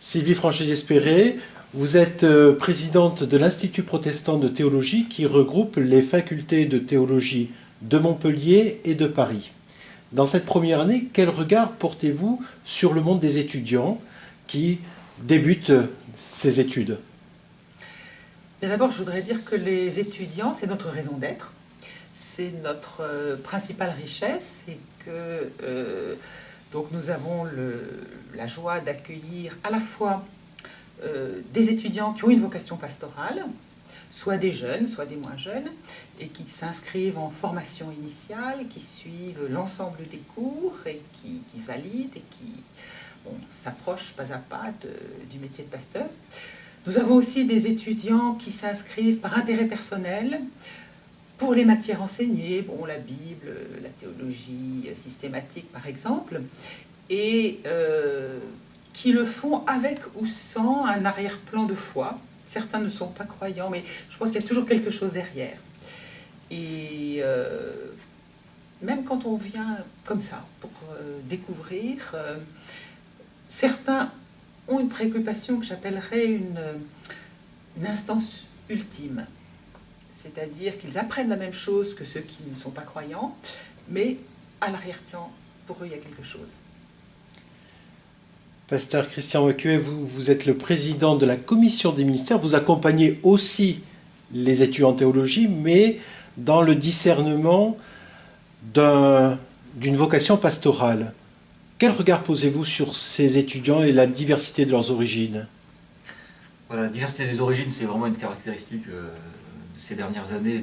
Sylvie Franchet-Despéré, vous êtes présidente de l'Institut protestant de théologie qui regroupe les facultés de théologie de Montpellier et de Paris. Dans cette première année, quel regard portez-vous sur le monde des étudiants qui débutent ces études? D'abord, je voudrais dire que les étudiants, c'est notre raison d'être, c'est notre principale richesse et que donc nous avons la joie d'accueillir à la fois des étudiants qui ont une vocation pastorale, soit des jeunes, soit des moins jeunes, et qui s'inscrivent en formation initiale, qui suivent l'ensemble des cours et qui valident et qui s'approchent pas à pas du métier de pasteur. Nous avons aussi des étudiants qui s'inscrivent par intérêt personnel pour les matières enseignées, la Bible, la théologie systématique par exemple, et qui le font avec ou sans un arrière-plan de foi. Certains ne sont pas croyants, mais je pense qu'il y a toujours quelque chose derrière. Et même quand on vient comme ça pour découvrir, certains ont une préoccupation que j'appellerais une instance ultime. C'est-à-dire qu'ils apprennent la même chose que ceux qui ne sont pas croyants, mais à l'arrière-plan, pour eux, il y a quelque chose. Pasteur Christian Wacuet, vous êtes le président de la commission des ministères. Vous accompagnez aussi les étudiants en théologie, mais dans le discernement d'une vocation pastorale. Quel regard posez-vous sur ces étudiants et la diversité de leurs origines? Voilà, la diversité des origines, c'est vraiment une caractéristique de ces dernières années,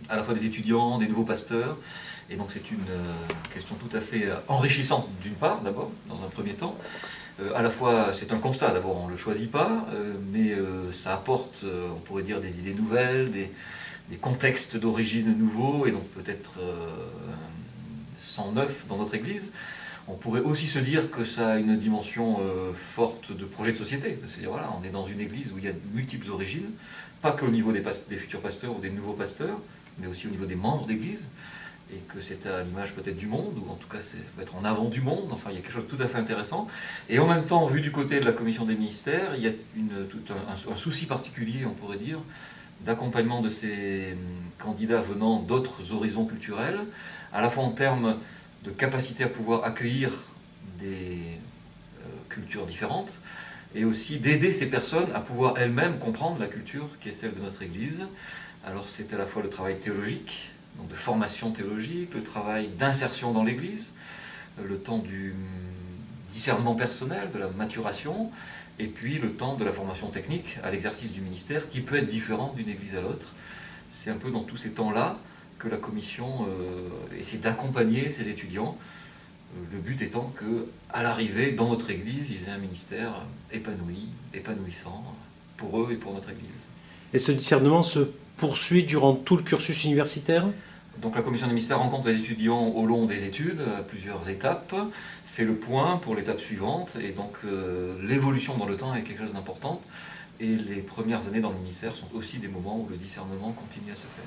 à la fois des étudiants, des nouveaux pasteurs. Et donc c'est une question tout à fait enrichissante d'une part, d'abord, dans un premier temps. À la fois, c'est un constat, d'abord, on ne le choisit pas, mais ça apporte, on pourrait dire, des idées nouvelles, des contextes d'origine nouveaux, et donc peut-être 109 dans notre Église. On pourrait aussi se dire que ça a une dimension forte de projet de société. C'est-à-dire, voilà, on est dans une Église où il y a de multiples origines, pas qu'au niveau des futurs pasteurs ou des nouveaux pasteurs, mais aussi au niveau des membres d'Église, et que c'est à l'image peut-être du monde, ou en tout cas c'est être en avant du monde, enfin il y a quelque chose de tout à fait intéressant. Et en même temps, vu du côté de la commission des ministères, il y a un souci particulier, on pourrait dire, d'accompagnement de ces candidats venant d'autres horizons culturels, à la fois en termes de capacité à pouvoir accueillir des cultures différentes, et aussi d'aider ces personnes à pouvoir elles-mêmes comprendre la culture qui est celle de notre Église. Alors c'est à la fois le travail théologique, donc de formation théologique, le travail d'insertion dans l'Église, le temps du discernement personnel, de la maturation, et puis le temps de la formation technique à l'exercice du ministère, qui peut être différent d'une Église à l'autre. C'est un peu dans tous ces temps-là que la commission essaie d'accompagner ces étudiants, le but étant qu'à l'arrivée, dans notre Église, ils aient un ministère épanoui, épanouissant, pour eux et pour notre Église. Et ce discernement se poursuit durant tout le cursus universitaire? Donc la commission des ministères rencontre les étudiants au long des études, à plusieurs étapes, fait le point pour l'étape suivante, et donc l'évolution dans le temps est quelque chose d'important, et les premières années dans le ministère sont aussi des moments où le discernement continue à se faire.